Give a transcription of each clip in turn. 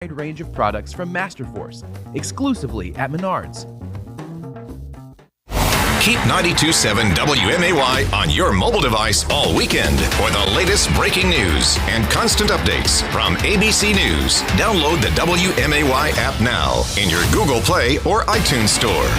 wide range of products from Masterforce, exclusively at Menards. Keep 92.7 WMAY on your mobile device all weekend for the latest breaking news and constant updates from ABC News. Download the WMAY app now in your Google Play or iTunes Store.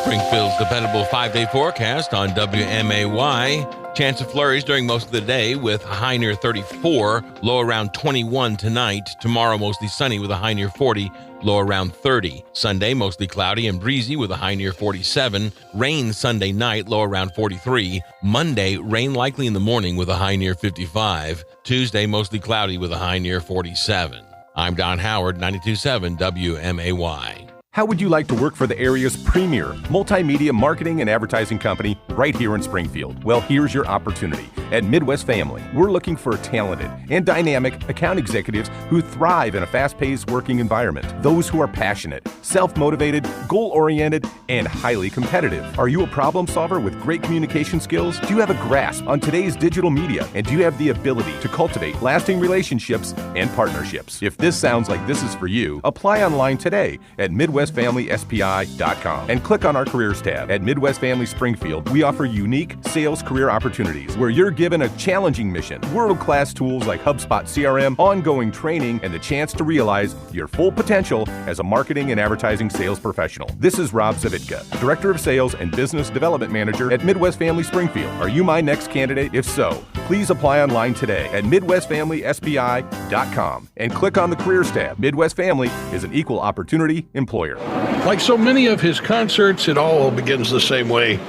Springfield's dependable 5-day forecast on WMAY. Chance of flurries during most of the day with a high near 34, low around 21 tonight. Tomorrow mostly sunny with a high near 40, low around 30. Sunday mostly cloudy and breezy with a high near 47. Rain Sunday night, low around 43. Monday, rain likely in the morning with a high near 55. Tuesday mostly cloudy with a high near 47. I'm Don Howard, 92.7 WMAY. How would you like to work for the area's premier multimedia marketing and advertising company right here in Springfield? Well, here's your opportunity. At Midwest Family, we're looking for talented and dynamic account executives who thrive in a fast-paced working environment. Those who are passionate, self-motivated, goal-oriented, and highly competitive. Are you a problem solver with great communication skills? Do you have a grasp on today's digital media? And do you have the ability to cultivate lasting relationships and partnerships? If this sounds like this is for you, apply online today at MidwestFamilySPI.com and click on our careers tab. At Midwest Family Springfield, we offer unique sales career opportunities where you're given a challenging mission, world-class tools like HubSpot CRM, ongoing training, and the chance to realize your full potential as a marketing and advertising sales professional. This is Rob Zavitka, Director of Sales and Business Development Manager at Midwest Family Springfield. Are you my next candidate? If so, please apply online today at MidwestFamilySPI.com and click on the careers tab. Midwest Family is an equal opportunity employer. Like so many of his concerts, it all begins the same way.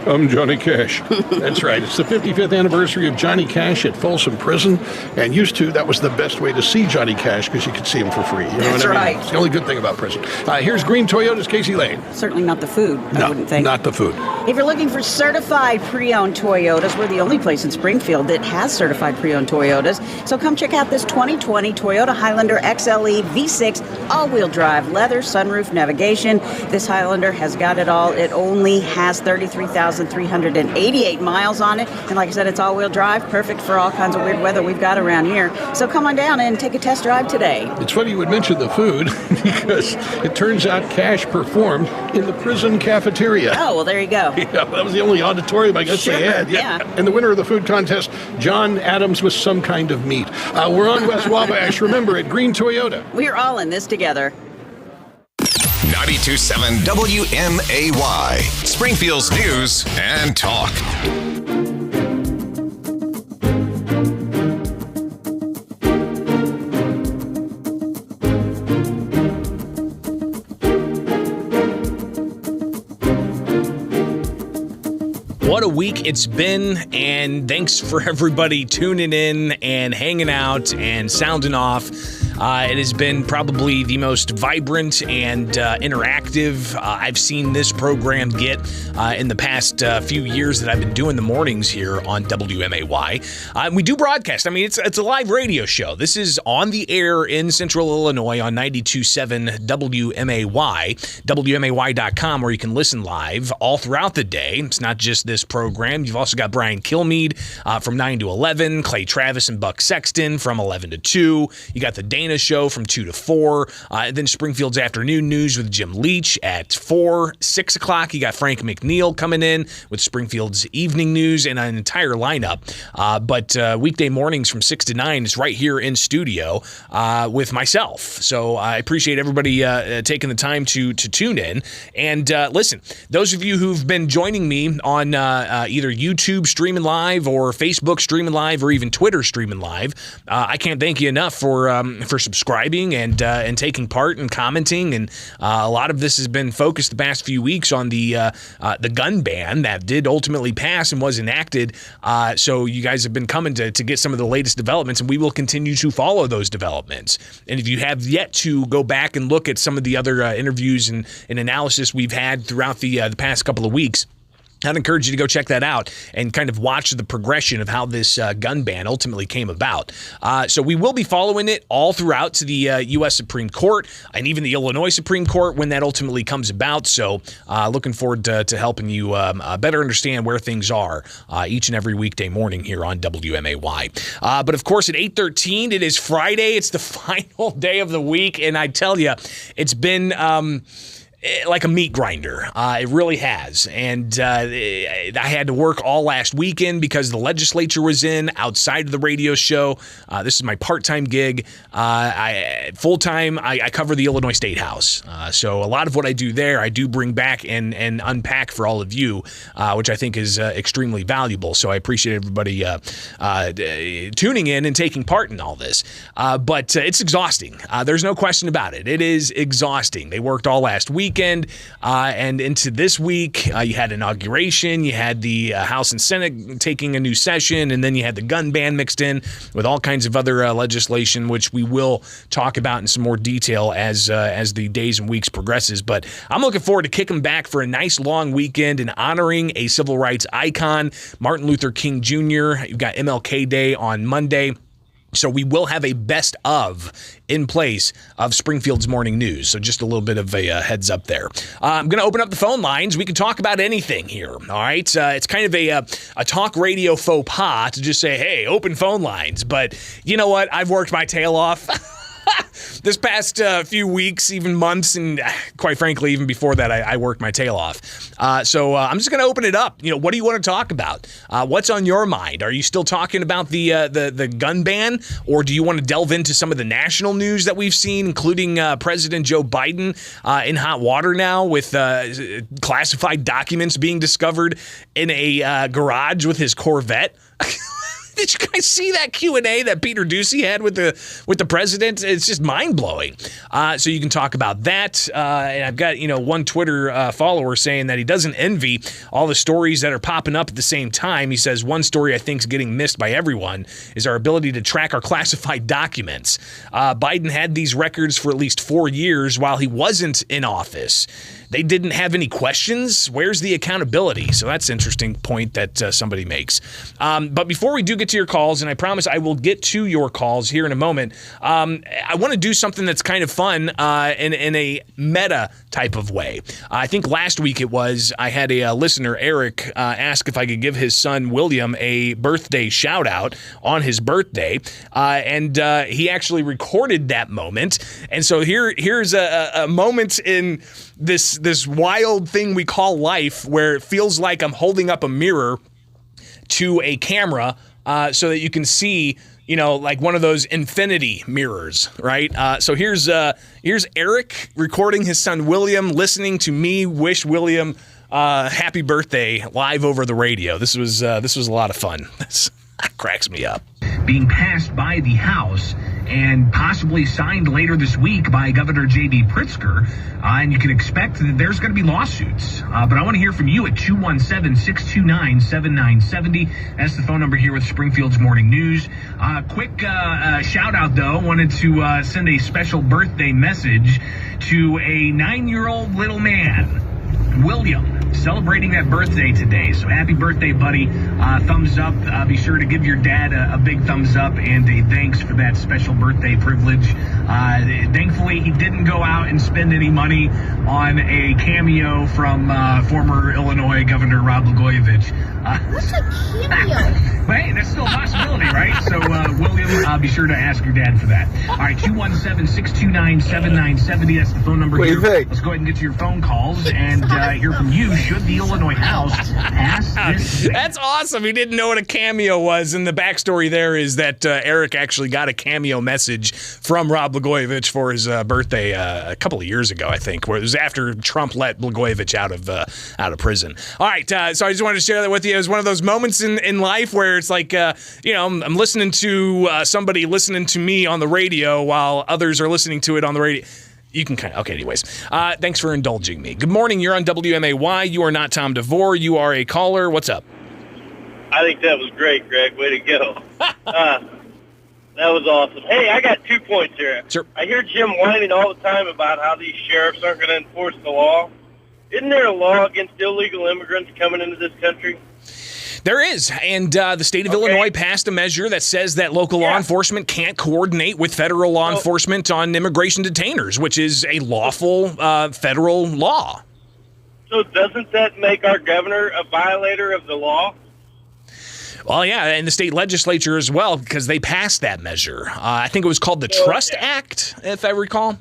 I'm Johnny Cash. That's right. It's the 55th anniversary of Johnny Cash at Folsom Prison. And used to, that was the best way to see Johnny Cash because you could see him for free. You know That's what I mean? right. It's the only good thing about prison. Here's Green Toyota's Casey Lane. Certainly not the food, I wouldn't think. Not the food. If you're looking for certified pre-owned Toyotas, we're the only place in Springfield that has certified pre-owned Toyotas. So come check out this 2020 Toyota Highlander XLE V6 all-wheel drive, leather, sunroof, navigation. This Highlander has got it all. It only has 33,388 miles on it. And like I said, it's all-wheel drive, perfect for all kinds of weird weather we've got around here. So come on down and take a test drive today. It's funny you would mention the food because it turns out Cash performed in the prison cafeteria. Oh, well, there you go. Yeah, that was the only auditorium I guess they had. Yeah. And the winner of the food contest, John Adams with some kind of meat. We're on West Wabash, remember, at Green Toyota. We're all in this together. 92.7 WMAY. Springfield's news and talk. What a week it's been, and thanks for everybody tuning in and hanging out and sounding off. It has been probably the most vibrant and interactive I've seen this program get in the past few years that I've been doing the mornings here on WMAY. We do broadcast. I mean, it's a live radio show. This is on the air in Central Illinois on 92.7 WMAY, WMAY.com, where you can listen live all throughout the day. It's not just this program. You've also got Brian Kilmeade from 9 to 11, Clay Travis and Buck Sexton from 11 to 2. You got the Dana Show from 2 to 4. Then Springfield's Afternoon News with Jim Leach at 4. 6 o'clock, you got Frank McNeil coming in with Springfield's Evening News and an entire lineup. But weekday mornings from 6 to 9 is right here in studio with myself. So I appreciate everybody taking the time to tune in. And listen, those of you who've been joining me on either YouTube streaming live or Facebook streaming live or even Twitter streaming live, I can't thank you enough for subscribing and taking part and commenting. And a lot of this has been focused the past few weeks on the gun ban that did ultimately pass and was enacted. So you guys have been coming to get some of the latest developments, and we will continue to follow those developments. And if you have yet to go back and look at some of the other interviews and analysis we've had throughout the past couple of weeks, I'd encourage you to go check that out and kind of watch the progression of how this gun ban ultimately came about. So we will be following it all throughout to the U.S. Supreme Court and even the Illinois Supreme Court when that ultimately comes about. So looking forward to helping you better understand where things are each and every weekday morning here on WMAY. But of course, at 8:13, it is Friday. It's the final day of the week. And I tell you, it's been like a meat grinder. It really has. And I had to work all last weekend because the legislature was in outside of the radio show. This is my part-time gig. Full-time, I cover the Illinois State House. So a lot of what I do there, I do bring back and unpack for all of you, which I think is extremely valuable. So I appreciate everybody tuning in and taking part in all this. But it's exhausting. There's no question about it. It is exhausting. They worked all last weekend and into this week. You had inauguration, you had the House and Senate taking a new session, and then you had the gun ban mixed in with all kinds of other legislation, which we will talk about in some more detail as the days and weeks progresses. But I'm looking forward to kicking back for a nice long weekend and honoring a civil rights icon, Martin Luther King Jr. You've got MLK Day on Monday. So we will have a best of in place of Springfield's morning news. So just a little bit of a heads up there. I'm going to open up the phone lines. We can talk about anything here. All right. It's kind of a talk radio faux pas to just say, hey, open phone lines. But you know what? I've worked my tail off. This past few weeks, even months, and quite frankly, even before that, I worked my tail off. So I'm just going to open it up. You know, what do you want to talk about? What's on your mind? Are you still talking about the gun ban, or do you want to delve into some of the national news that we've seen, including President Joe Biden in hot water now with classified documents being discovered in a garage with his Corvette? Did you guys see that Q&A that Peter Ducey had with the president? It's just mind-blowing. So you can talk about that. And I've got, one Twitter follower saying that he doesn't envy all the stories that are popping up at the same time. He says, one story I think is getting missed by everyone is our ability to track our classified documents. Biden had these records for at least 4 years while he wasn't in office. They didn't have any questions. Where's the accountability? So that's an interesting point that somebody makes. But before we do get to your calls, and I promise I will get to your calls here in a moment, I want to do something that's kind of fun in a meta type of way. I think last week I had a listener, Eric, ask if I could give his son, William, a birthday shout out on his birthday. And he actually recorded that moment. And so here's a moment in this wild thing we call life where it feels like I'm holding up a mirror to a camera so that you can see, like one of those infinity mirrors, right? So here's Eric recording his son William, listening to me wish William happy birthday live over the radio. This was a lot of fun. This cracks me up. Being passed by the House and possibly signed later this week by Governor J.B. Pritzker. And you can expect that there's going to be lawsuits. But I want to hear from you at 217-629-7970. That's the phone number here with Springfield's Morning News. Quick shout out, though. Wanted to send a special birthday message to a 9-year-old little man, William, celebrating that birthday today. So happy birthday, buddy. Thumbs up. Be sure to give your dad a big thumbs up and a thanks for that special birthday privilege. Thankfully, he didn't go out and spend any money on a cameo from former Illinois Governor Rod Blagojevich. What's a cameo? Hey, that's still a possibility, right? So, William, be sure to ask your dad for that. All right, 217-629-7970. That's the phone number here. Let's go ahead and get to your phone calls and hear from you. Should the Illinois House pass this? That's awesome. He didn't know what a cameo was, and the backstory there is that Eric actually got a cameo message from Rod Blagojevich for his birthday a couple of years ago, I think, where it was after Trump let Blagojevich out of prison. All right, so I just wanted to share that with you. It was one of those moments in life where it's like, I'm listening to somebody listening to me on the radio while others are listening to it on the radio. You can okay, anyways. Thanks for indulging me. Good morning. You're on WMAY. You are not Tom DeVore. You are a caller. What's up? I think that was great, Greg. Way to go. That was awesome. Hey, I got 2 points here. Sure. I hear Jim whining all the time about how these sheriffs aren't going to enforce the law. Isn't there a law against illegal immigrants coming into this country? There is, and the state of Illinois passed a measure that says that local law enforcement can't coordinate with federal law enforcement on immigration detainers, which is a lawful federal law. So doesn't that make our governor a violator of the law? Well, yeah, and the state legislature as well, because they passed that measure. I think it was called the Trust Act, if I recall.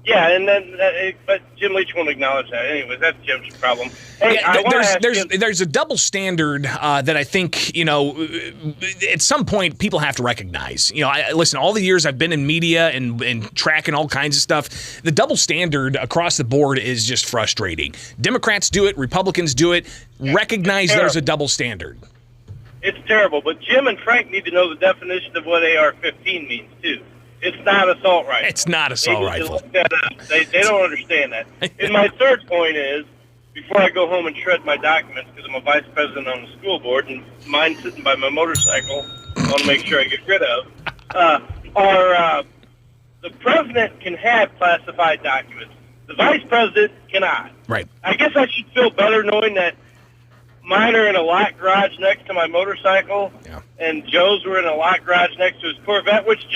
Yeah, and then, but Jim Leach won't acknowledge that. Anyways, that's Jim's problem. Hey, there's a double standard that I think, at some point people have to recognize. Listen, all the years I've been in media and tracking all kinds of stuff, the double standard across the board is just frustrating. Democrats do it, Republicans do it. Recognize there's a double standard. It's terrible, but Jim and Frank need to know the definition of what AR-15 means, too. It's not assault rifle. It's not assault rifle. Look that up. They don't understand that. And my third point is, before I go home and shred my documents, because I'm a vice president on the school board, and mine's sitting by my motorcycle, I want to make sure I get rid of, the president can have classified documents. The vice president cannot. Right. I guess I should feel better knowing that mine are in a locked garage next to my motorcycle, and Joe's were in a locked garage next to his Corvette, which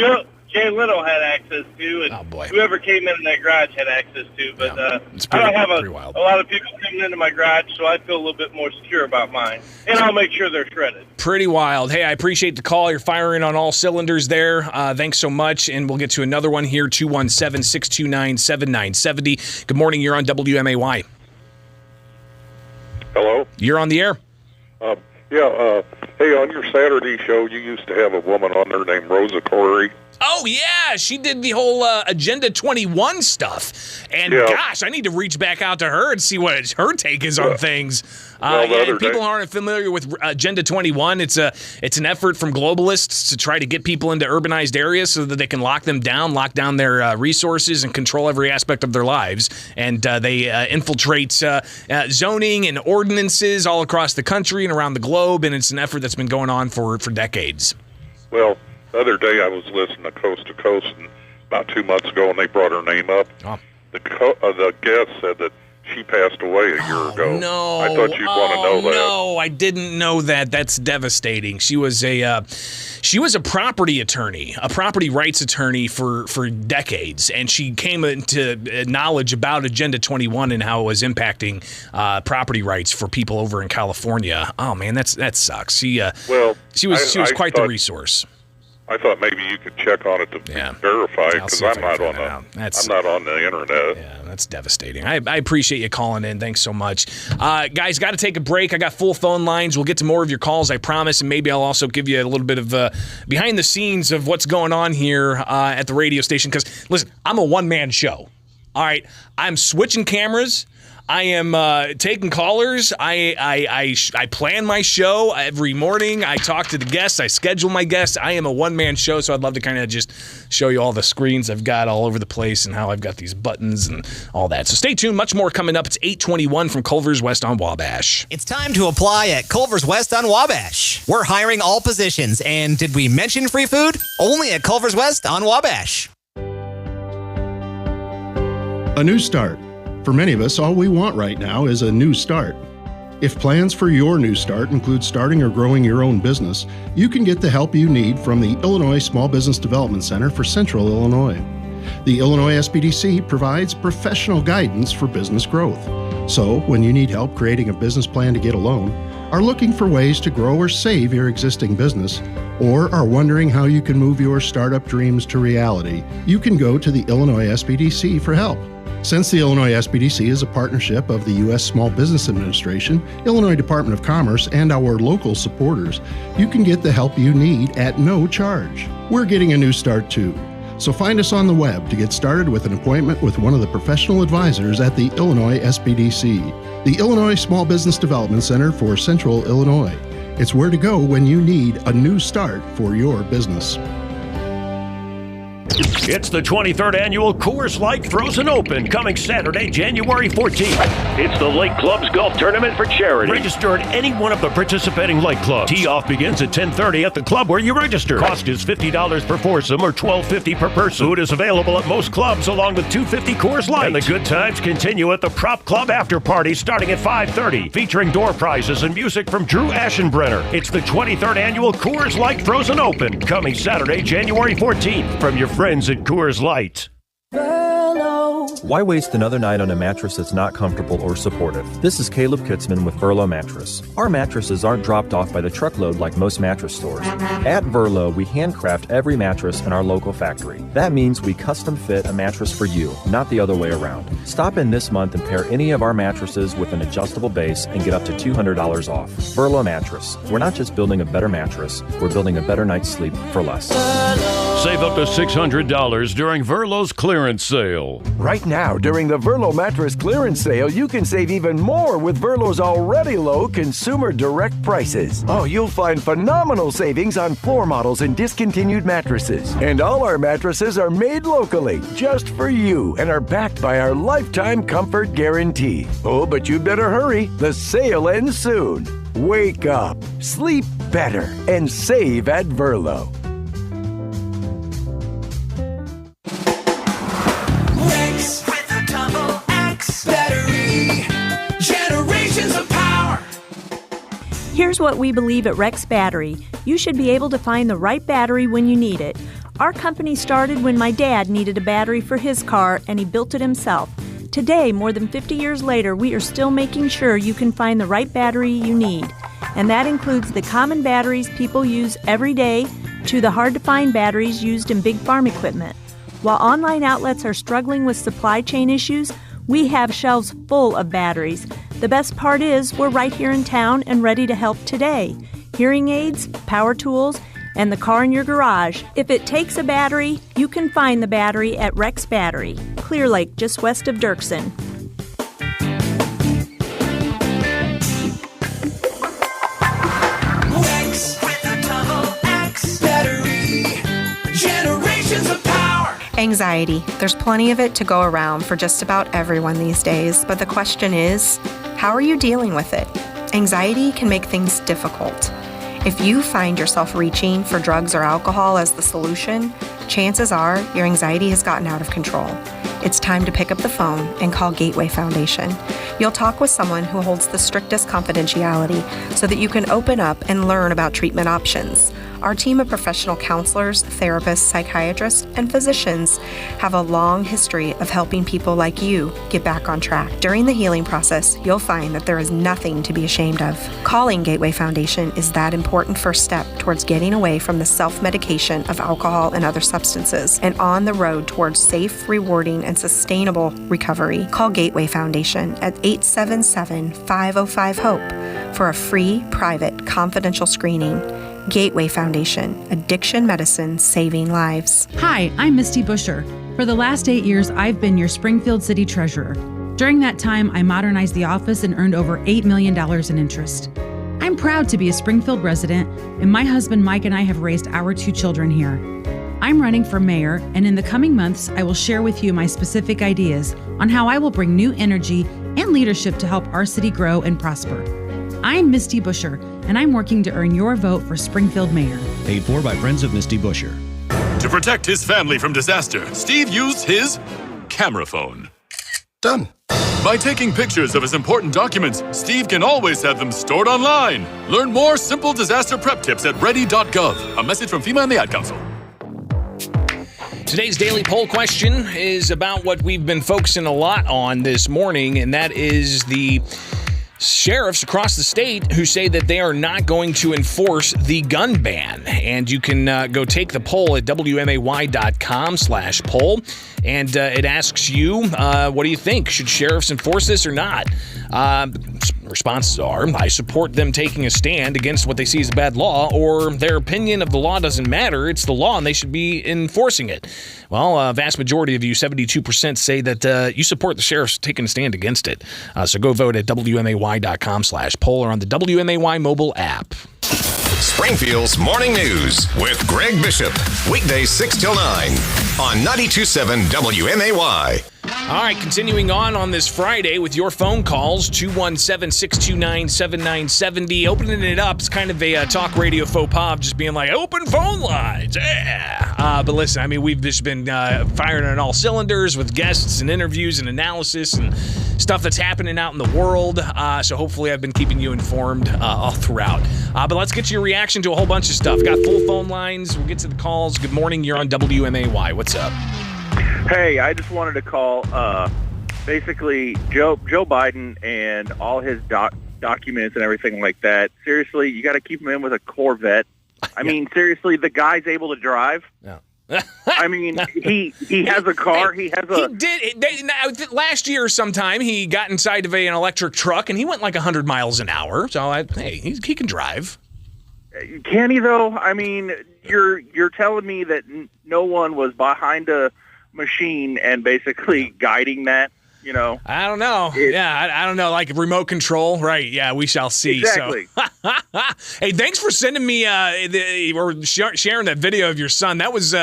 Jay Leno had access to, and whoever came in that garage had access to. But I don't have a lot of people coming into my garage, so I feel a little bit more secure about mine. And I'll make sure they're shredded. Pretty wild. Hey, I appreciate the call. You're firing on all cylinders there. Thanks so much. And we'll get to another one here, 217-629-7970. Good morning. You're on WMAY. Hello? You're on the air. Hey, on your Saturday show, you used to have a woman on there named Rosa Corey. Oh, yeah. She did the whole Agenda 21 stuff. And, gosh, I need to reach back out to her and see what her take is on things. People aren't familiar with Agenda 21. It's an effort from globalists to try to get people into urbanized areas so that they can lock down their resources and control every aspect of their lives. And they infiltrate zoning and ordinances all across the country and around the globe. And it's an effort that's been going on for decades. Well, the other day I was listening to Coast, and about 2 months ago, and they brought her name up. Oh. The guest said that she passed away a year ago. No. I thought you'd want to know that. No, I didn't know that. That's devastating. She was a property attorney, a property rights attorney for decades, and she came into knowledge about Agenda 21 and how it was impacting property rights for people over in California. Oh man, that sucks. She was quite the resource. I thought maybe you could check on it to verify, because I'm not on the internet. Yeah, that's devastating. I appreciate you calling in. Thanks so much. Guys, got to take a break. I got full phone lines. We'll get to more of your calls, I promise, and maybe I'll also give you a little bit of behind the scenes of what's going on here at the radio station, because, listen, I'm a one-man show. All right? I'm switching cameras. I am taking callers. I plan my show every morning. I talk to the guests. I schedule my guests. I am a one-man show, so I'd love to kind of just show you all the screens I've got all over the place and how I've got these buttons and all that. So stay tuned. Much more coming up. It's 8:21 from Culver's West on Wabash. It's time to apply at Culver's West on Wabash. We're hiring all positions, and did we mention free food? Only at Culver's West on Wabash. A new start. For many of us, all we want right now is a new start. If plans for your new start include starting or growing your own business, you can get the help you need from the Illinois Small Business Development Center for Central Illinois. The Illinois SBDC provides professional guidance for business growth. So, when you need help creating a business plan to get a loan, are looking for ways to grow or save your existing business, or are wondering how you can move your startup dreams to reality, you can go to the Illinois SBDC for help. Since the Illinois SBDC is a partnership of the U.S. Small Business Administration, Illinois Department of Commerce, and our local supporters, you can get the help you need at no charge. We're getting a new start too. So find us on the web to get started with an appointment with one of the professional advisors at the Illinois SBDC, the Illinois Small Business Development Center for Central Illinois. It's where to go when you need a new start for your business. It's the 23rd annual Coors Light Frozen Open coming Saturday, January 14th. It's the Lake Club's golf tournament for charity. Register at any one of the participating lake clubs. Tee-off begins at 10:30 at the club where you register. Cost is $50 per foursome or $12.50 per person. Food is available at most clubs along with $2.50 Coors Light. And the good times continue at the Prop Club after party starting at 5:30, featuring door prizes and music from Drew Aschenbrenner. It's the 23rd annual Coors Light Frozen Open coming Saturday, January 14th from your friends at Coors Light. Why waste another night on a mattress that's not comfortable or supportive? This is Caleb Kitzman with Verlo Mattress. Our mattresses aren't dropped off by the truckload like most mattress stores. At Verlo, we handcraft every mattress in our local factory. That means we custom fit a mattress for you, not the other way around. Stop in this month and pair any of our mattresses with an adjustable base and get up to $200 off. Verlo Mattress. We're not just building a better mattress, we're building a better night's sleep for less. Save up to $600 during Verlo's clearance sale. Right now, during the Verlo Mattress Clearance Sale, you can save even more with Verlo's already low consumer direct prices. Oh, you'll find phenomenal savings on floor models and discontinued mattresses. And all our mattresses are made locally, just for you, and are backed by our lifetime comfort guarantee. Oh, but you better hurry. The sale ends soon. Wake up, sleep better, and save at Verlo. Here's what we believe at Rex Battery. You should be able to find the right battery when you need it. Our company started when my dad needed a battery for his car, and he built it himself. Today, more than 50 years later, we are still making sure you can find the right battery you need. And that includes the common batteries people use every day to the hard-to-find batteries used in big farm equipment. While online outlets are struggling with supply chain issues, we have shelves full of batteries. The best part is we're right here in town and ready to help today. Hearing aids, power tools, and the car in your garage. If it takes a battery, you can find the battery at Rex Battery, Clear Lake, just west of Dirksen. Rex with a double X battery. Generations of power. Anxiety. There's plenty of it to go around for just about everyone these days, but the question is, how are you dealing with it? Anxiety can make things difficult. If you find yourself reaching for drugs or alcohol as the solution, chances are your anxiety has gotten out of control. It's time to pick up the phone and call Gateway Foundation. You'll talk with someone who holds the strictest confidentiality so that you can open up and learn about treatment options. Our team of professional counselors, therapists, psychiatrists, and physicians have a long history of helping people like you get back on track. During the healing process, you'll find that there is nothing to be ashamed of. Calling Gateway Foundation is that important first step towards getting away from the self-medication of alcohol and other substances and on the road towards safe, rewarding, and sustainable recovery. Call Gateway Foundation at 877-505-HOPE for a free, private, confidential screening. Gateway Foundation, addiction medicine saving lives. Hi, I'm Misty Busher. For the last 8 years, I've been your Springfield City Treasurer. During that time, I modernized the office and earned over $8 million in interest. I'm proud to be a Springfield resident, and my husband Mike and I have raised our 2 children here. I'm running for mayor, and in the coming months, I will share with you my specific ideas on how I will bring new energy and leadership to help our city grow and prosper. I'm Misty Busher, and I'm working to earn your vote for Springfield Mayor. Paid for by Friends of Misty Busher. To protect his family from disaster, Steve used his camera phone. Done. By taking pictures of his important documents, Steve can always have them stored online. Learn more simple disaster prep tips at ready.gov. A message from FEMA and the Ad Council. Today's daily poll question is about what we've been focusing a lot on this morning, and that is the sheriffs across the state who say that they are not going to enforce the gun ban. And you can go take the poll at WMAY.com/poll. And it asks you, what do you think? Should sheriffs enforce this or not? Responses are, I support them taking a stand against what they see as a bad law, or their opinion of the law doesn't matter. It's the law and they should be enforcing it. Well, a vast majority of you, 72%, say that you support the sheriffs taking a stand against it. So go vote at WMAY.com/poll or on the WMAY mobile app. Springfield's Morning News with Greg Bishop. Weekdays 6 till 9 on 92.7 WMAY. All right, continuing on this Friday with your phone calls, 217-629-7970. Opening it up, it's kind of a talk radio faux pas, just being like, open phone lines, yeah. But listen, I mean, we've just been firing on all cylinders with guests and interviews and analysis and stuff that's happening out in the world. So hopefully I've been keeping you informed all throughout. But let's get your reaction to a whole bunch of stuff. Got full phone lines. We'll get to the calls. Good morning. You're on WMAY. What's up? Hey, I just wanted to call, basically, Joe Biden and all his documents and everything like that. Seriously, you got to keep him in with a Corvette. I mean, seriously, the guy's able to drive. Yeah. I mean, he has a car. He has a. He did. Last year sometime, he got inside of an electric truck, and he went like 100 miles an hour. So, he can drive. Can he, though? I mean, you're telling me that no one was behind a machine and basically guiding that, you know? I don't know. I don't know. Like remote control, right? Yeah, we shall see. Exactly. So. Hey, thanks for sending me or sharing that video of your son. That was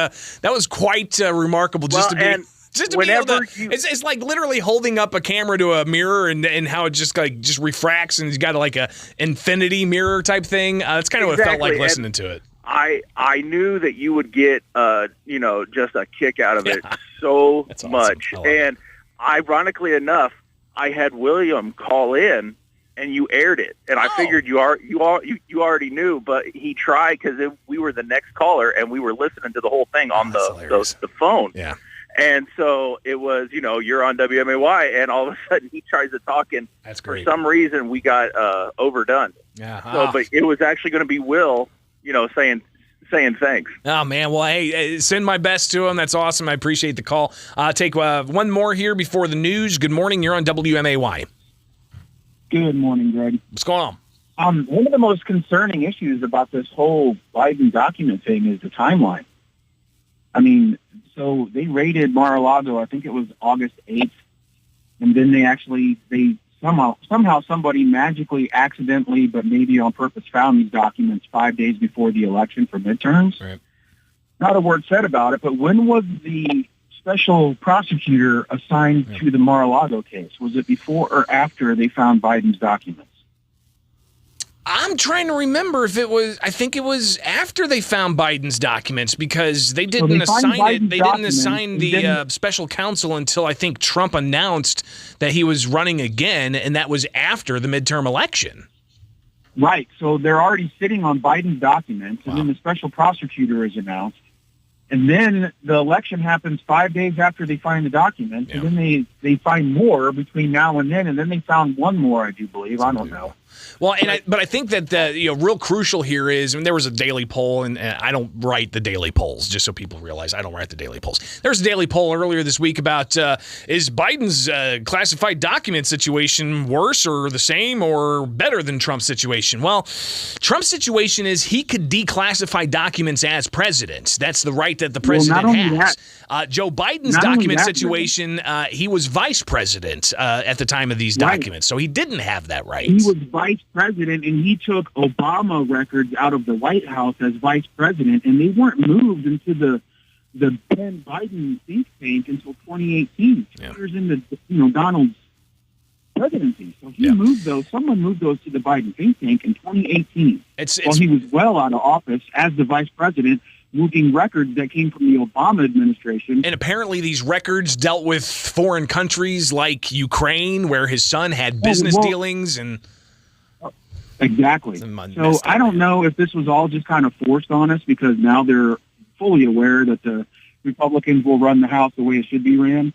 quite remarkable. Just to be. Just to be able to, it's like literally holding up a camera to a mirror and how it just refracts, and he's got like a infinity mirror type thing. That's kind of what it felt like listening to it. I knew that you would get just a kick out of it so much. And ironically enough, I had William call in and you aired it, and I figured you already knew, but he tried because we were the next caller and we were listening to the whole thing on the phone. Yeah. And so it was, you're on WMAY, and all of a sudden he tries to talk, and for some reason we got overdone. Yeah. So, but it was actually going to be Will, saying thanks. Oh, man. Well, hey, send my best to him. That's awesome. I appreciate the call. Take one more here before the news. Good morning. You're on WMAY. Good morning, Greg. What's going on? One of the most concerning issues about this whole Biden document thing is the timeline. I mean, so they raided Mar-a-Lago, I think it was August 8th, and then they somehow somebody magically, accidentally, but maybe on purpose, found these documents 5 days before the election for midterms. Right. Not a word said about it, but when was the special prosecutor assigned to the Mar-a-Lago case? Was it before or after they found Biden's documents? I'm trying to remember if it was. I think it was after they found Biden's documents because they didn't assign it. They didn't assign the special counsel until I think Trump announced that he was running again, and that was after the midterm election. Right. So they're already sitting on Biden's documents, and then the special prosecutor is announced, and then the election happens 5 days after they find the documents, and then they find more between now and then they found one more, I do believe. I don't know. Well, but I think that real crucial here is, there was a daily poll, and I don't write the daily polls, just so people realize I don't write the daily polls. There was a daily poll earlier this week about is Biden's classified document situation worse or the same or better than Trump's situation? Well, Trump's situation is he could declassify documents as president. That's the right that the president has. Joe Biden's document situation, he was vice president at the time of these documents, so he didn't have that right. He was vice president, and he took Obama records out of the White House as vice president, and they weren't moved into the then Biden think tank until 2018, 2 years into Donald's presidency. So he moved those. Someone moved those to the Biden think tank in 2018. While he was well out of office as the vice president, moving records that came from the Obama administration. And apparently these records dealt with foreign countries like Ukraine, where his son had business dealings and. Exactly. So I don't know if this was all just kind of forced on us because now they're fully aware that the Republicans will run the House the way it should be ran.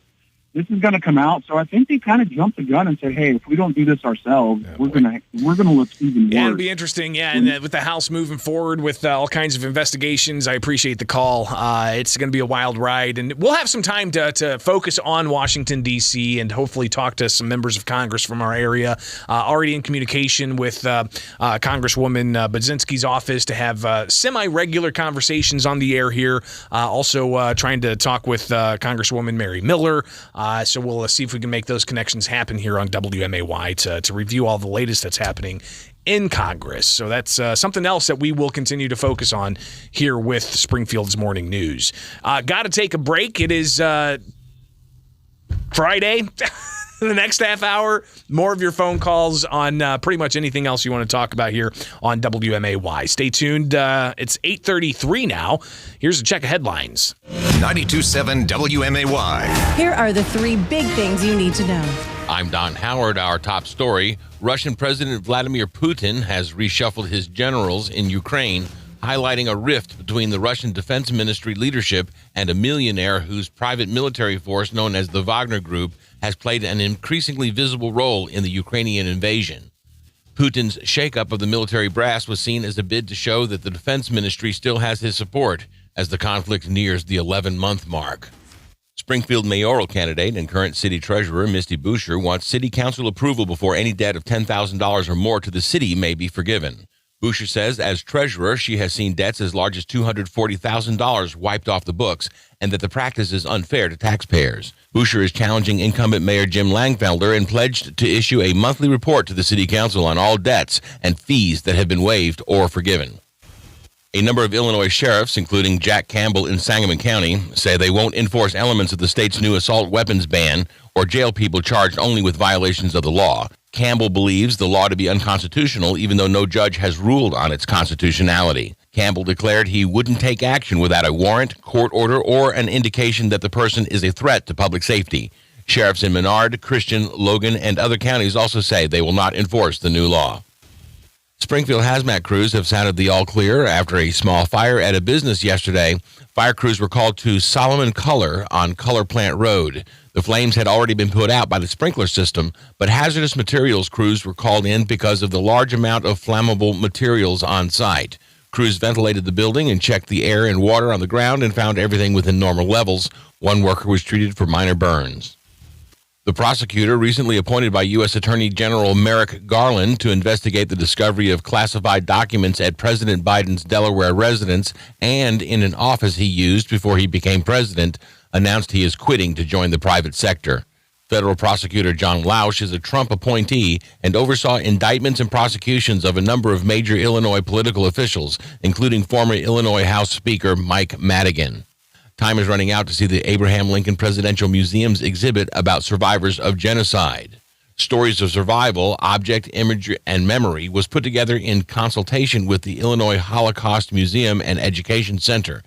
This is going to come out, so I think they kind of jumped the gun and said, "Hey, if we don't do this ourselves, we're gonna look even worse." Yeah, it'd be interesting. Yeah, and with the House moving forward with all kinds of investigations, I appreciate the call. It's going to be a wild ride, and we'll have some time to focus on Washington D.C. and hopefully talk to some members of Congress from our area. Already in communication with Congresswoman Budzinski's office to have semi-regular conversations on the air here. Also trying to talk with Congresswoman Mary Miller. So we'll see if we can make those connections happen here on WMAY to review all the latest that's happening in Congress. So that's something else that we will continue to focus on here with Springfield's Morning News. Got to take a break. It is Friday. The next half hour, more of your phone calls on pretty much anything else you want to talk about here on WMAY. Stay tuned. It's 8:33 now. Here's a check of headlines. 92.7 WMAY. Here are the 3 big things you need to know. I'm Don Howard. Our top story. Russian President Vladimir Putin has reshuffled his generals in Ukraine, highlighting a rift between the Russian Defense Ministry leadership and a millionaire whose private military force, known as the Wagner Group, has played an increasingly visible role in the Ukrainian invasion. Putin's shakeup of the military brass was seen as a bid to show that the Defense Ministry still has his support as the conflict nears the 11-month mark. Springfield mayoral candidate and current city treasurer Misty Buscher wants city council approval before any debt of $10,000 or more to the city may be forgiven. Buscher says as treasurer, she has seen debts as large as $240,000 wiped off the books and that the practice is unfair to taxpayers. Buscher is challenging incumbent Mayor Jim Langfelder and pledged to issue a monthly report to the city council on all debts and fees that have been waived or forgiven. A number of Illinois sheriffs, including Jack Campbell in Sangamon County, say they won't enforce elements of the state's new assault weapons ban or jail people charged only with violations of the law. Campbell believes the law to be unconstitutional, even though no judge has ruled on its constitutionality. Campbell declared he wouldn't take action without a warrant, court order, or an indication that the person is a threat to public safety. Sheriffs in Menard, Christian, Logan, and other counties also say they will not enforce the new law. Springfield hazmat crews have sounded the all clear after a small fire at a business yesterday. Fire crews were called to Solomon Color on Color Plant Road. The flames had already been put out by the sprinkler system, but hazardous materials crews were called in because of the large amount of flammable materials on site. Crews ventilated the building and checked the air and water on the ground and found everything within normal levels. One worker was treated for minor burns. The prosecutor recently appointed by U.S. Attorney General Merrick Garland to investigate the discovery of classified documents at President Biden's Delaware residence and in an office he used before he became president, announced he is quitting to join the private sector. Federal prosecutor John Lausch is a Trump appointee and oversaw indictments and prosecutions of a number of major Illinois political officials, including former Illinois House Speaker Mike Madigan. Time is running out to see the Abraham Lincoln Presidential Museum's exhibit about survivors of genocide. Stories of Survival, Object, Imagery, and Memory was put together in consultation with the Illinois Holocaust Museum and Education Center.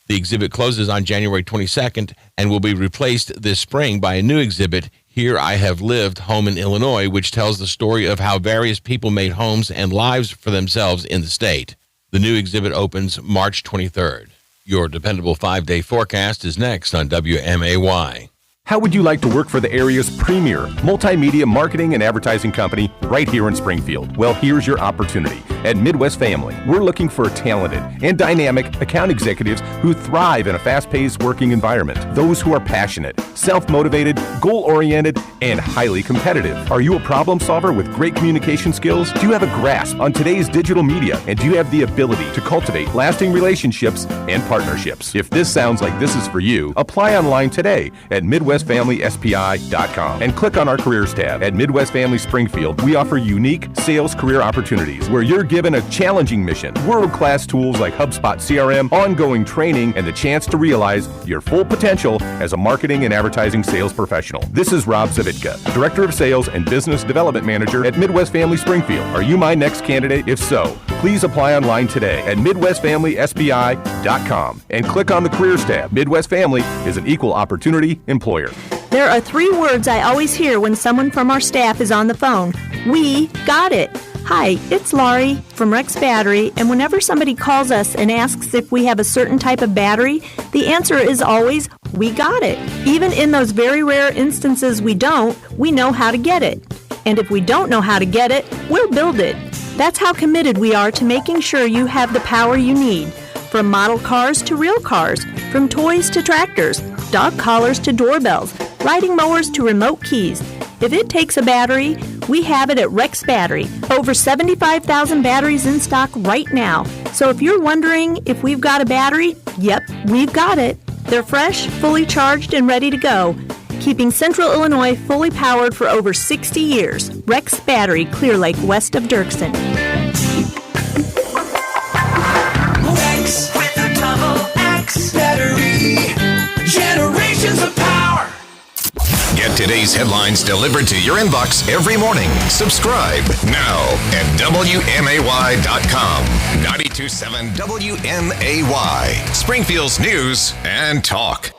The exhibit closes on January 22nd and will be replaced this spring by a new exhibit, Here I Have Lived, Home in Illinois, which tells the story of how various people made homes and lives for themselves in the state. The new exhibit opens March 23rd. Your dependable 5-day forecast is next on WMAY. How would you like to work for the area's premier multimedia marketing and advertising company right here in Springfield? Well, here's your opportunity. At Midwest Family, we're looking for talented and dynamic account executives who thrive in a fast-paced working environment. Those who are passionate, self-motivated, goal-oriented, and highly competitive. Are you a problem solver with great communication skills? Do you have a grasp on today's digital media? And do you have the ability to cultivate lasting relationships and partnerships? If this sounds like this is for you, apply online today at MidwestFamilySPI.com and click on our careers tab. At Midwest Family Springfield, we offer unique sales career opportunities where you're given a challenging mission, world-class tools like HubSpot CRM, ongoing training, and the chance to realize your full potential as a marketing and advertising sales professional. This is Rob Zavitka, Director of Sales and Business Development Manager at Midwest Family Springfield. Are you my next candidate? If so, please apply online today at MidwestFamilySPI.com and click on the Careers tab. Midwest Family is an equal opportunity employer. There are 3 words I always hear when someone from our staff is on the phone. We got it. Hi, it's Laurie from Rex Battery, and whenever somebody calls us and asks if we have a certain type of battery, the answer is always, we got it. Even in those very rare instances we don't, we know how to get it. And if we don't know how to get it, we'll build it. That's how committed we are to making sure you have the power you need. From model cars to real cars, from toys to tractors, dog collars to doorbells, riding mowers to remote keys. If it takes a battery, we have it at Rex Battery. Over 75,000 batteries in stock right now. So if you're wondering if we've got a battery, yep, we've got it. They're fresh, fully charged, and ready to go. keeping Central Illinois fully powered for over 60 years. Rex Battery, Clear Lake, west of Dirksen. Rex with a double X battery. Generations of power. Get today's headlines delivered to your inbox every morning. Subscribe now at WMAY.com. 92.7 WMAY. Springfield's News and Talk.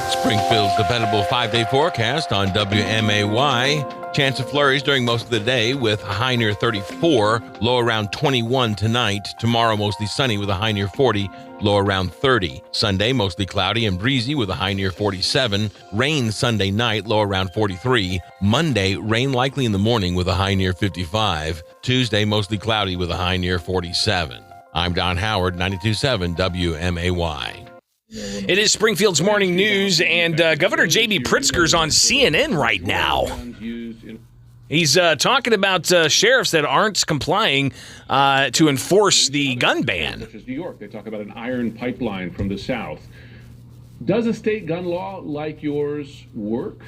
Springfield's dependable 5-day forecast on WMAY. Chance of flurries during most of the day with a high near 34, low around 21 tonight. Tomorrow mostly sunny with a high near 40, low around 30. Sunday mostly cloudy and breezy with a high near 47. Rain Sunday night, low around 43. Monday, rain likely in the morning with a high near 55. Tuesday mostly cloudy with a high near 47. I'm Don Howard, 92.7 WMAY. It is Springfield's Morning News, and Governor J.B. Pritzker's on CNN right now. He's talking about sheriffs that aren't complying to enforce the gun ban. Such as New York, they talk about an iron pipeline from the south. Does a state gun law like yours work,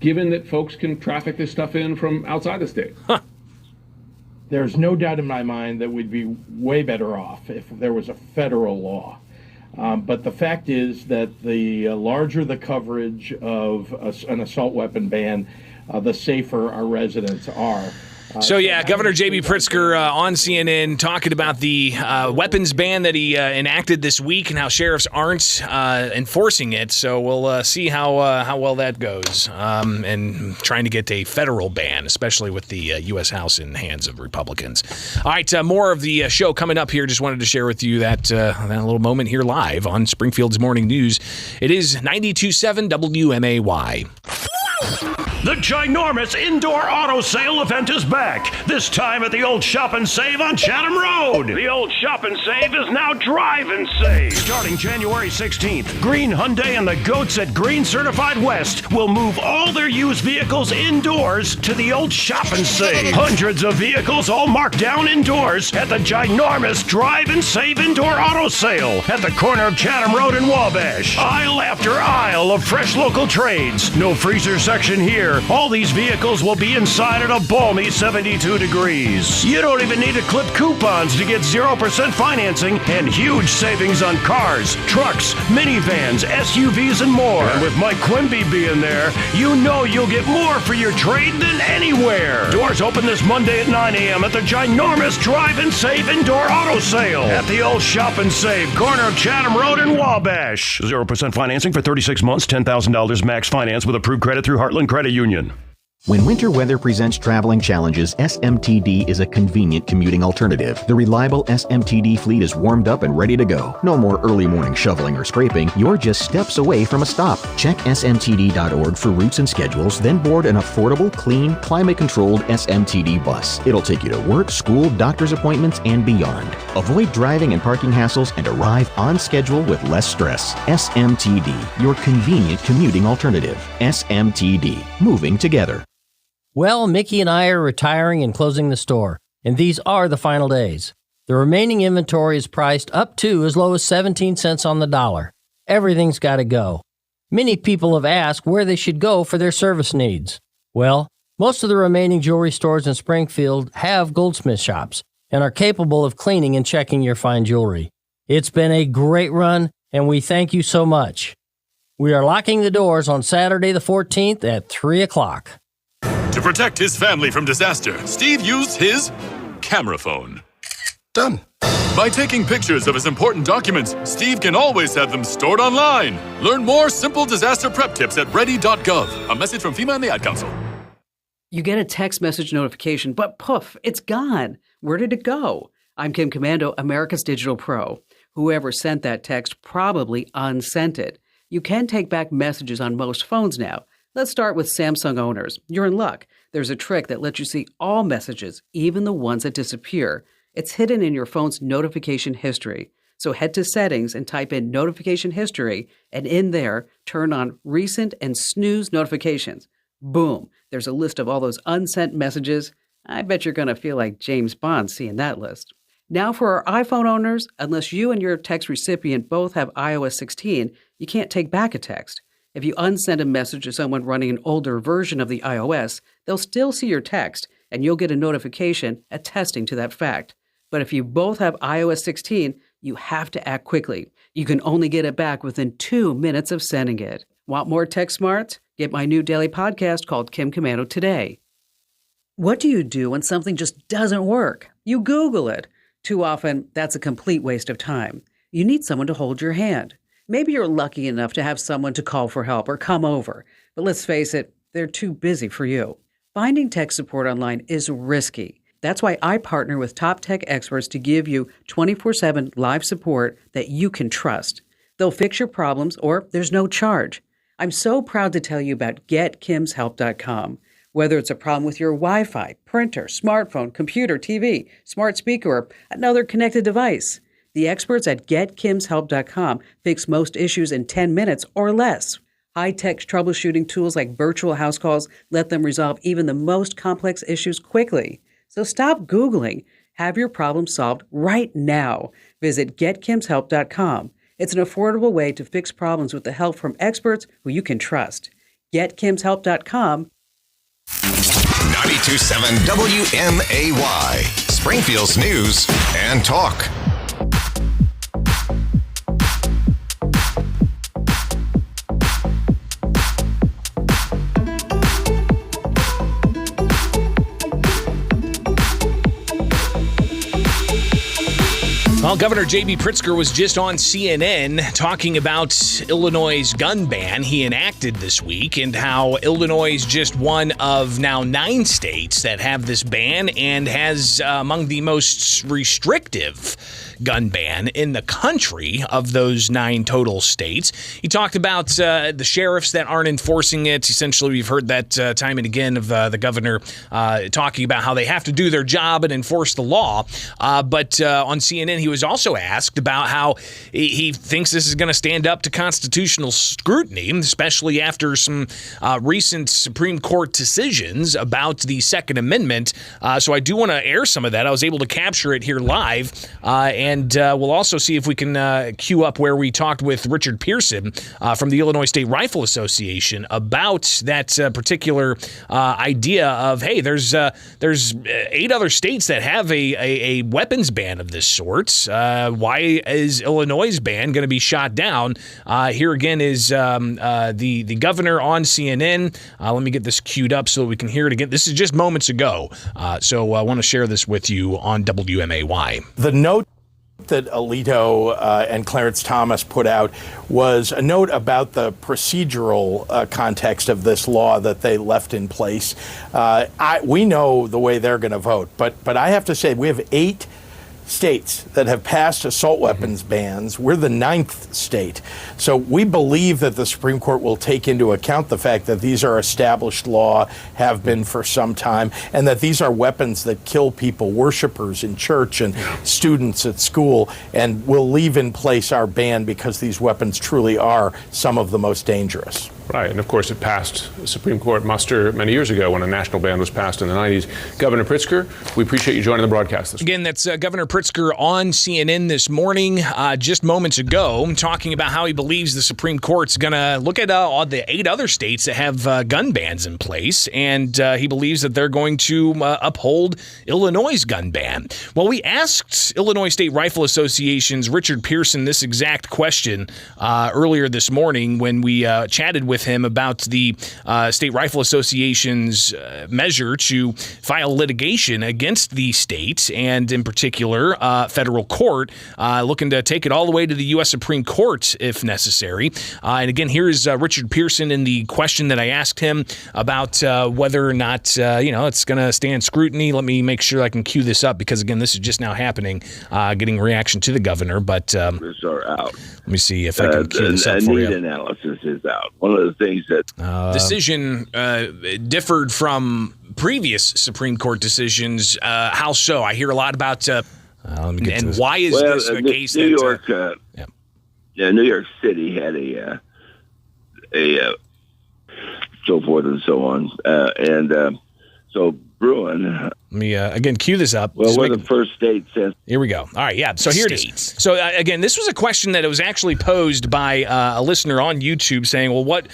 given that folks can traffic this stuff in from outside the state? There's no doubt in my mind that we'd be way better off if there was a federal law. But the fact is that the larger the coverage of an assault weapon ban, the safer our residents are. Governor J.B. Pritzker on CNN talking about the weapons ban that he enacted this week and how sheriffs aren't enforcing it. So we'll see how well that goes, and trying to get a federal ban, especially with the U.S. House in the hands of Republicans. All right, more of the show coming up here. Just wanted to share with you that little moment here live on Springfield's Morning News. It is 92.7 WMAY. The ginormous indoor auto sale event is back, this time at the Old Shop and Save on Chatham Road. The Old Shop and Save is now Drive and Save. Starting January 16th, Green Hyundai and the Goats at Green Certified West will move all their used vehicles indoors to the Old Shop and Save. Hundreds of vehicles all marked down indoors at the ginormous Drive and Save indoor auto sale at the corner of Chatham Road and Wabash. Aisle after aisle of fresh local trades. No freezer section here. All these vehicles will be inside at a balmy 72 degrees. You don't even need to clip coupons to get 0% financing and huge savings on cars, trucks, minivans, SUVs, and more. And with Mike Quimby being there, you know you'll get more for your trade than anywhere. Doors open this Monday at 9 a.m. at the ginormous Drive and Save indoor auto sale at the Old Shop and Save, corner of Chatham Road and Wabash. 0% financing for 36 months, $10,000 max finance with approved credit through Heartland Credit Union. When winter weather presents traveling challenges, SMTD is a convenient commuting alternative. The reliable SMTD fleet is warmed up and ready to go. No more early morning shoveling or scraping. You're just steps away from a stop. Check smtd.org for routes and schedules, then board an affordable, clean, climate-controlled SMTD bus. It'll take you to work, school, doctor's appointments, and beyond. Avoid driving and parking hassles and arrive on schedule with less stress. SMTD, your convenient commuting alternative. SMTD, moving together. Well, Mickey and I are retiring and closing the store, and these are the final days. The remaining inventory is priced up to as low as 17 cents on the dollar. Everything's got to go. Many people have asked where they should go for their service needs. Well, most of the remaining jewelry stores in Springfield have goldsmith shops and are capable of cleaning and checking your fine jewelry. It's been a great run, and we thank you so much. We are locking the doors on Saturday the 14th at 3 o'clock. To protect his family from disaster, Steve used his camera phone. Done. By taking pictures of his important documents, Steve can always have them stored online. Learn more simple disaster prep tips at ready.gov. A message from FEMA and the Ad Council. You get a text message notification, but poof, it's gone. Where did it go? I'm Kim Commando, America's Digital Pro. Whoever sent that text probably unsent it. You can take back messages on most phones now. Let's start with Samsung owners. You're in luck. There's a trick that lets you see all messages, even the ones that disappear. It's hidden in your phone's notification history. So head to Settings and type in Notification History, and in there, turn on Recent and Snooze Notifications. Boom! There's a list of all those unsent messages. I bet you're going to feel like James Bond seeing that list. Now for our iPhone owners, unless you and your text recipient both have iOS 16, you can't take back a text. If you unsend a message to someone running an older version of the iOS, they'll still see your text, and you'll get a notification attesting to that fact. But if you both have iOS 16, you have to act quickly. You can only get it back within 2 minutes of sending it. Want more tech smarts? Get my new daily podcast called Kim Commando today. What do you do when something just doesn't work? You Google it. Too often, that's a complete waste of time. You need someone to hold your hand. Maybe you're lucky enough to have someone to call for help or come over. But let's face it, they're too busy for you. Finding tech support online is risky. That's why I partner with top tech experts to give you 24/7 live support that you can trust. They'll fix your problems or there's no charge. I'm so proud to tell you about GetKim'sHelp.com. Whether it's a problem with your Wi-Fi, printer, smartphone, computer, TV, smart speaker, or another connected device, the experts at GetKim'sHelp.com fix most issues in 10 minutes or less. High-tech troubleshooting tools like virtual house calls let them resolve even the most complex issues quickly. So stop Googling. Have your problem solved right now. Visit GetKim'sHelp.com. It's an affordable way to fix problems with the help from experts who you can trust. GetKim'sHelp.com. 92.7 WMAY, Springfield's news and talk. Well, Governor J.B. Pritzker was just on CNN talking about Illinois' gun ban he enacted this week and how Illinois is just one of now 9 states that have this ban and has among the most restrictive gun ban in the country of those 9 total states. He talked about the sheriffs that aren't enforcing it. Essentially, we've heard that time and again of the governor talking about how they have to do their job and enforce the law. But on CNN, he was also asked about how he thinks this is going to stand up to constitutional scrutiny, especially after some recent Supreme Court decisions about the Second Amendment. So I do want to air some of that. I was able to capture it here live, and we'll also see if we can queue up where we talked with Richard Pearson from the Illinois State Rifle Association about that particular idea of, hey, there's 8 other states that have a weapons ban of this sort. Why is Illinois' ban going to be shot down? Here again is the governor on CNN. Let me get this queued up so that we can hear it again. This is just moments ago, so I want to share this with you on WMAY. The note that Alito and Clarence Thomas put out was a note about the procedural context of this law that they left in place. We know the way they're going to vote, but I have to say we have 8 states that have passed assault weapons bans. We're the 9th state. So we believe that the Supreme Court will take into account the fact that these are established law, have been for some time, and that these are weapons that kill people, worshipers in church and students at school, and will leave in place our ban because these weapons truly are some of the most dangerous. Right, and of course it passed Supreme Court muster many years ago when a national ban was passed in the 90s. Governor Pritzker, we appreciate you joining the broadcast this morning. Again, that's Governor Pritzker on CNN this morning, just moments ago, talking about how he believes the Supreme Court's going to look at all the 8 other states that have gun bans in place, and he believes that they're going to uphold Illinois' gun ban. Well, we asked Illinois State Rifle Association's Richard Pearson this exact question earlier this morning when we chatted with him about the State Rifle Association's measure to file litigation against the state, and in particular, federal court, looking to take it all the way to the U.S. Supreme Court if necessary. And again, here is Richard Pearson in the question that I asked him about whether or not, it's going to stand scrutiny. Let me make sure I can cue this up because, again, this is just now happening, getting reaction to the governor. But these are out. Let me see if I can cue this up for you. Need analysis is out. One of the things that decision differed from previous Supreme Court decisions. How so? I hear a lot about let me get and why is this a case New that York, New York City had a so forth and so on, and so Bruin. Let me again cue this up. Well, we're the first state since. Here we go. All right, yeah. So here it is. So again, this was a question that was actually posed by a listener on YouTube saying, "Well, what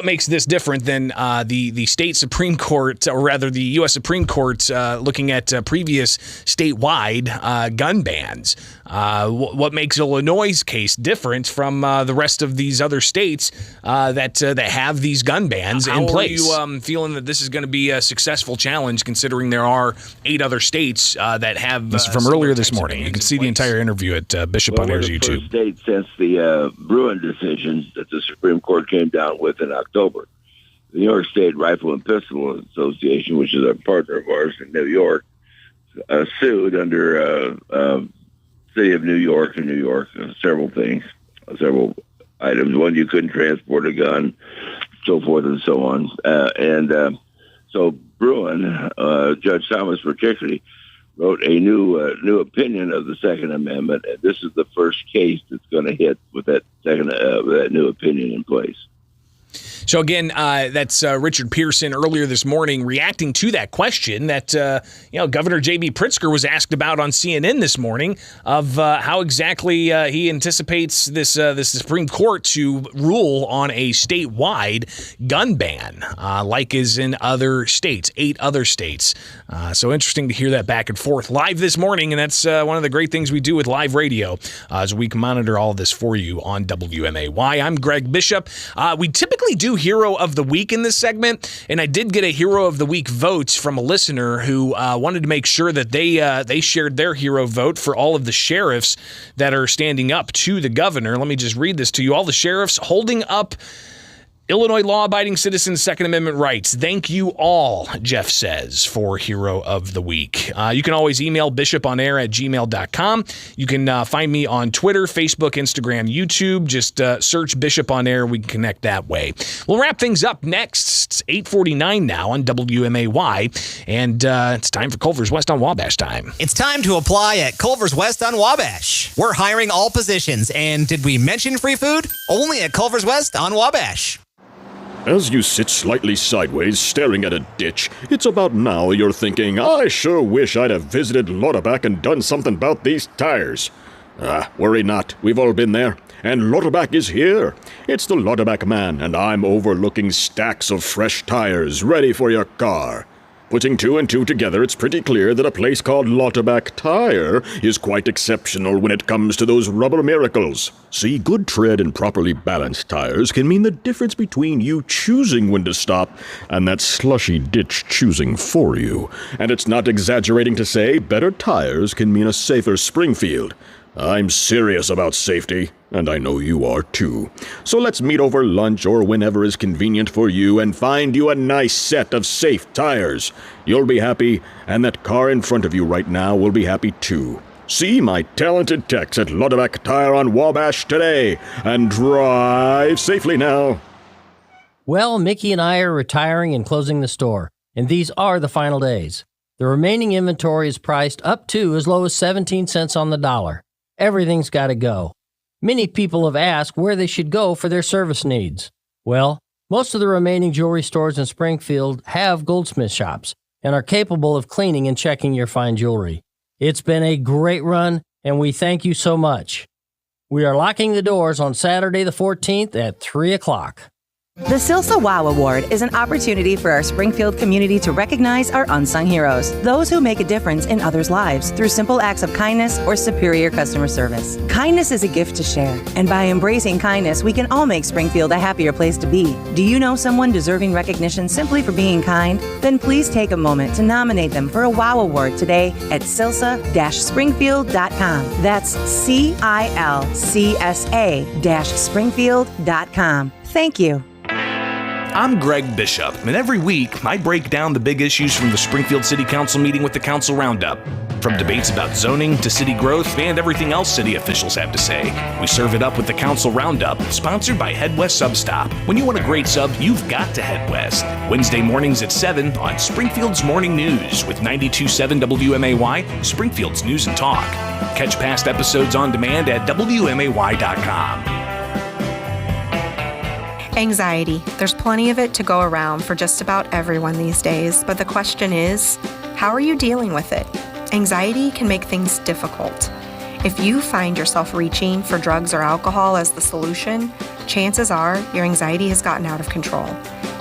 makes this different than the state Supreme Court, or rather the U.S. Supreme Court, looking at previous statewide gun bans? What makes Illinois' case different from the rest of these other states that have these gun bans in place? How are you feeling that this is going to be a successful challenge, considering there are 8 other states that have this is from earlier this morning. You can see the entire interview at Bishop on Air's YouTube. First state since the Bruin decision that the Supreme Court came down with in October. The New York State Rifle and Pistol Association, which is a partner of ours in New York, sued under City of New York and New York, several things, several items. One, you couldn't transport a gun, so forth and so on. So Bruin, Judge Thomas particularly, wrote a new opinion of the Second Amendment, and this is the first case that's going to hit with that that new opinion in place. So again, that's Richard Pearson earlier this morning reacting to that question that Governor J.B. Pritzker was asked about on CNN this morning of how exactly he anticipates this Supreme Court to rule on a statewide gun ban, like is in other states, 8 other states. So interesting to hear that back and forth live this morning, and that's one of the great things we do with live radio, as we can monitor all of this for you on WMAY. I'm Greg Bishop. We typically do Hero of the Week in this segment, and I did get a Hero of the Week vote from a listener who wanted to make sure that they shared their hero vote for all of the sheriffs that are standing up to the governor. Let me just read this to you. All the sheriffs holding up Illinois law-abiding citizens' Second Amendment rights. Thank you all, Jeff says, for Hero of the Week. You can always email bishoponair@gmail.com. You can find me on Twitter, Facebook, Instagram, YouTube. Just search Bishop on Air. We can connect that way. We'll wrap things up next. It's 8:49 now on WMAY, and it's time for Culver's West on Wabash time. It's time to apply at Culver's West on Wabash. We're hiring all positions, and did we mention free food? Only at Culver's West on Wabash. As you sit slightly sideways staring at a ditch, it's about now you're thinking, I sure wish I'd have visited Lauterbach and done something about these tires. Worry not, we've all been there, and Lauterbach is here. It's the Lauterbach man, and I'm overlooking stacks of fresh tires ready for your car. Putting 2 and 2 together, it's pretty clear that a place called Lauterbach Tire is quite exceptional when it comes to those rubber miracles. See, good tread and properly balanced tires can mean the difference between you choosing when to stop and that slushy ditch choosing for you. And it's not exaggerating to say better tires can mean a safer Springfield. I'm serious about safety, and I know you are too. So let's meet over lunch or whenever is convenient for you and find you a nice set of safe tires. You'll be happy, and that car in front of you right now will be happy too. See my talented techs at Lauterbach Tire on Wabash today, and drive safely now. Well, Mickey and I are retiring and closing the store, and these are the final days. The remaining inventory is priced up to as low as 17 cents on the dollar. Everything's got to go. Many people have asked where they should go for their service needs. Well, most of the remaining jewelry stores in Springfield have goldsmith shops and are capable of cleaning and checking your fine jewelry. It's been a great run, and we thank you so much. We are locking the doors on Saturday the 14th at 3 o'clock. The Silsa Wow Award is an opportunity for our Springfield community to recognize our unsung heroes, those who make a difference in others' lives through simple acts of kindness or superior customer service. Kindness is a gift to share, and by embracing kindness, we can all make Springfield a happier place to be. Do you know someone deserving recognition simply for being kind? Then please take a moment to nominate them for a Wow Award today at silsa-springfield.com. That's CILCSA-springfield.com. Thank you. I'm Greg Bishop, and every week I break down the big issues from the Springfield City Council meeting with the Council Roundup. From debates about zoning to city growth and everything else city officials have to say, we serve it up with the Council Roundup, sponsored by Head West Substop. When you want a great sub, you've got to Head West. Wednesday mornings at 7 on Springfield's Morning News with 92.7 WMAY, Springfield's News and Talk. Catch past episodes on demand at WMAY.com. Anxiety. There's plenty of it to go around for just about everyone these days, but the question is, how are you dealing with it? Anxiety can make things difficult. If you find yourself reaching for drugs or alcohol as the solution, chances are your anxiety has gotten out of control.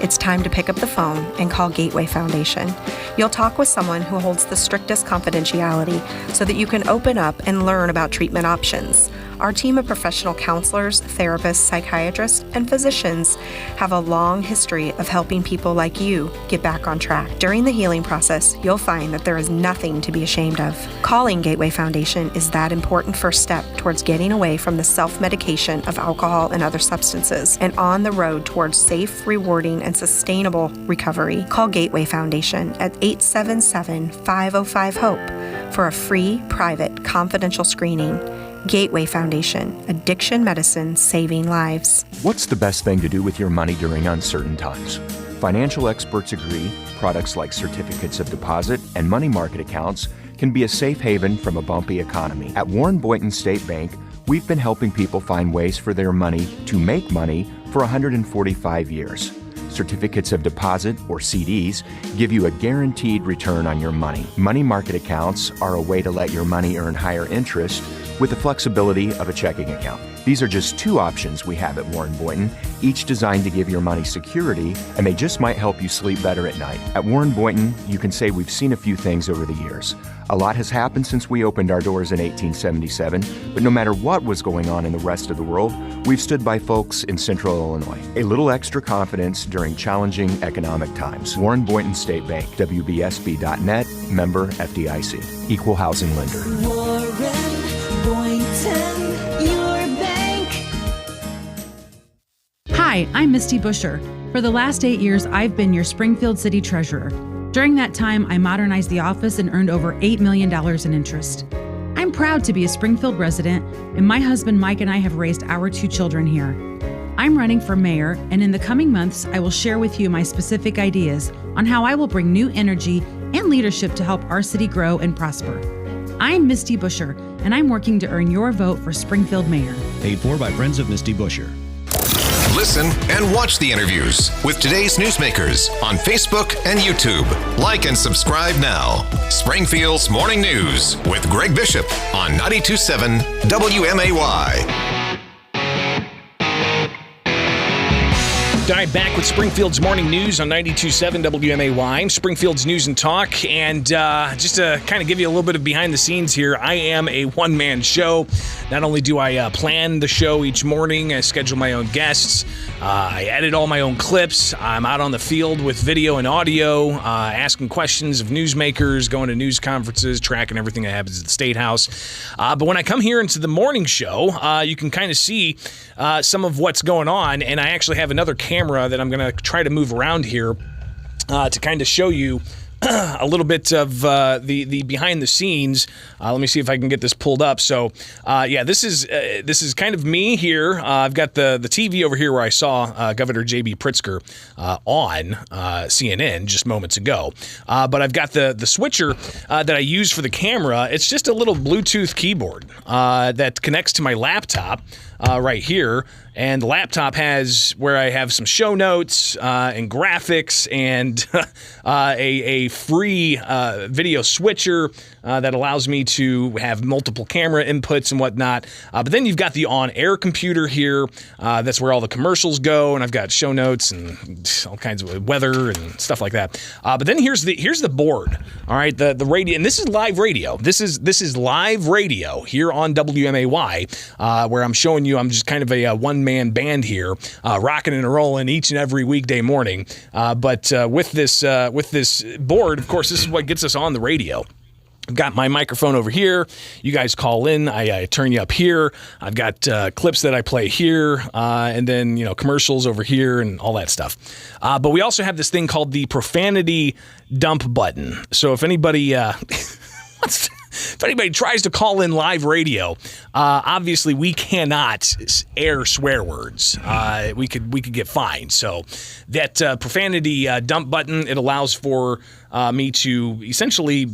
It's time to pick up the phone and call Gateway Foundation. You'll talk with someone who holds the strictest confidentiality so that you can open up and learn about treatment options. Our team of professional counselors, therapists, psychiatrists, and physicians have a long history of helping people like you get back on track. During the healing process, you'll find that there is nothing to be ashamed of. Calling Gateway Foundation is that important first step towards getting away from the self-medication of alcohol and other substances and on the road towards safe, rewarding, and sustainable recovery. Call Gateway Foundation at 877-505-HOPE for a free, private, confidential screening. Gateway Foundation, addiction medicine saving lives. What's the best thing to do with your money during uncertain times? Financial experts agree products like certificates of deposit and money market accounts can be a safe haven from a bumpy economy. At Warren Boynton State Bank, we've been helping people find ways for their money to make money for 145 years. Certificates of deposit, or CDs, give you a guaranteed return on your money. Money market accounts are a way to let your money earn higher interest with the flexibility of a checking account. These are just two options we have at Warren Boynton, each designed to give your money security, and they just might help you sleep better at night. At Warren Boynton, you can say we've seen a few things over the years. A lot has happened since we opened our doors in 1877, but no matter what was going on in the rest of the world, we've stood by folks in Central Illinois. A little extra confidence during challenging economic times. Warren Boynton State Bank, WBSB.net, member FDIC. Equal housing lender. Warren Boynton, your bank. Hi, I'm Misty Busher. For the last 8 years, I've been your Springfield City Treasurer. During that time, I modernized the office and earned over $8 million in interest. I'm proud to be a Springfield resident, and my husband Mike and I have raised our 2 children here. I'm running for mayor, and in the coming months, I will share with you my specific ideas on how I will bring new energy and leadership to help our city grow and prosper. I'm Misty Busher, and I'm working to earn your vote for Springfield Mayor. Paid for by Friends of Misty Busher. Listen and watch the interviews with today's newsmakers on Facebook and YouTube. Like and subscribe now. Springfield's Morning News with Greg Bishop on 92.7 WMAY. All right, back with Springfield's Morning News on 92.7 WMAY, Springfield's News and Talk. And just to kind of give you a little bit of behind the scenes here, I am a one-man show. Not only do I plan the show each morning, I schedule my own guests, I edit all my own clips, I'm out on the field with video and audio, asking questions of newsmakers, going to news conferences, tracking everything that happens at the State House. But when I come here into the morning show, you can kind of see some of what's going on, and I actually have another camera that I'm going to try to move around here to kind of show you a little bit of the behind the scenes. Let me see if I can get this pulled up. So, yeah, this is kind of me here. I've got the TV over here where I saw Governor J.B. Pritzker on CNN just moments ago. But I've got the switcher that I use for the camera. It's just a little Bluetooth keyboard that connects to my laptop right here. And the laptop has where I have some show notes and graphics and a free video switcher that allows me to have multiple camera inputs and whatnot. But then you've got the on-air computer here. That's where all the commercials go, and I've got show notes and all kinds of weather and stuff like that. But then here's the board. All right, the radio, and this is live radio. This is live radio here on WMAY, where I'm showing you. I'm just kind of a one-man band here, rocking and rolling each and every weekday morning. But with this board, of course, this is what gets us on the radio. I've got my microphone over here. You guys call in. I turn you up here. I've got clips that I play here, and then commercials over here and all that stuff. But we also have this thing called the profanity dump button. So if anybody if anybody tries to call in live radio, obviously we cannot air swear words. We could get fined. So that profanity dump button, it allows for me to essentially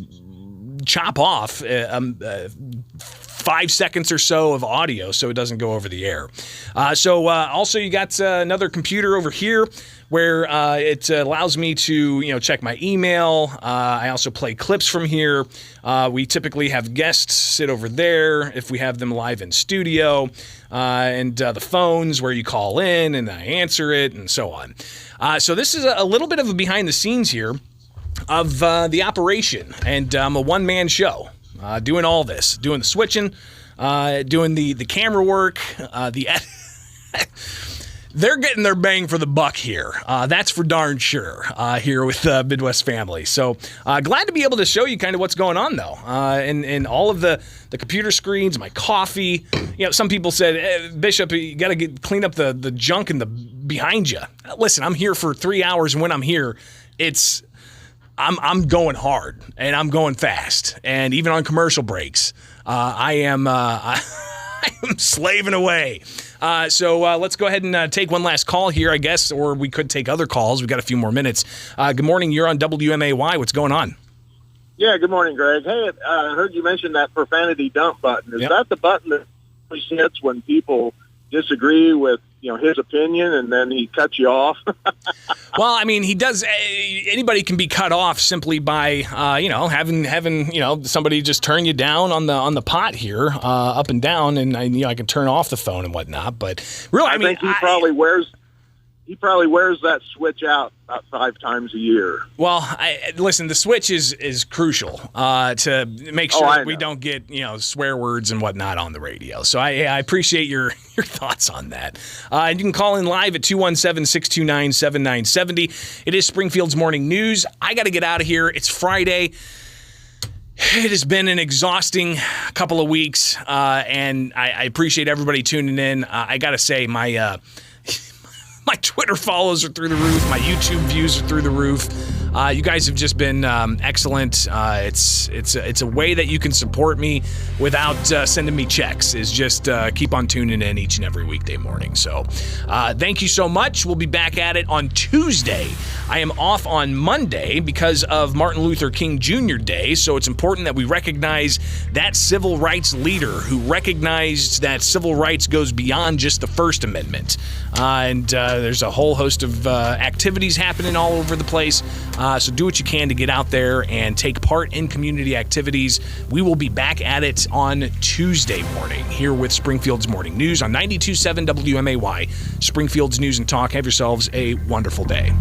chop off 5 seconds or so of audio so it doesn't go over the air. Also, you got another computer over here where it allows me to check my email. I also play clips from here. We typically have guests sit over there if we have them live in studio, and the phones where you call in and I answer it and so on. So this is a little bit of a behind the scenes here of the operation, and I'm a one-man show doing all this, doing the switching, doing the camera work, They're getting their bang for the buck here. That's for darn sure here with Midwest Family. So glad to be able to show you kind of what's going on, though. And all of the computer screens, my coffee. Some people said, Bishop, you got to clean up the junk behind you. Listen, I'm here for 3 hours. And when I'm here, I'm going hard and I'm going fast. And even on commercial breaks, I am slaving away. So let's go ahead and take one last call here, I guess, or we could take other calls. We've got a few more minutes. Good morning. You're on WMAY. What's going on? Yeah, good morning, Greg. Hey, I heard you mention that profanity dump button. Is that the button that hits when people disagree with his opinion and then he cuts you off? Well, I mean, he does. Anybody can be cut off simply by having somebody just turn you down on the pot here, up and down, and I can turn off the phone and whatnot. But really, I mean, think he probably wears that switch out about 5 times a year. Well, listen, the switch is crucial to make sure we don't get swear words and whatnot on the radio. So I appreciate your thoughts on that. And you can call in live at 217-629-7970. It is Springfield's Morning News. I got to get out of here. It's Friday. It has been an exhausting couple of weeks, and I appreciate everybody tuning in. I got to say, my Twitter follows are through the roof. My YouTube views are through the roof. You guys have just been excellent. It's a way that you can support me without sending me checks. Is just keep on tuning in each and every weekday morning. So thank you so much. We'll be back at it on Tuesday. I am off on Monday because of Martin Luther King Jr. Day. So it's important that we recognize that civil rights leader who recognized that civil rights goes beyond just the First Amendment. And there's a whole host of activities happening all over the place. So do what you can to get out there and take part in community activities. We will be back at it on Tuesday morning here with Springfield's Morning News on 92.7 WMAY, Springfield's News and Talk. Have yourselves a wonderful day.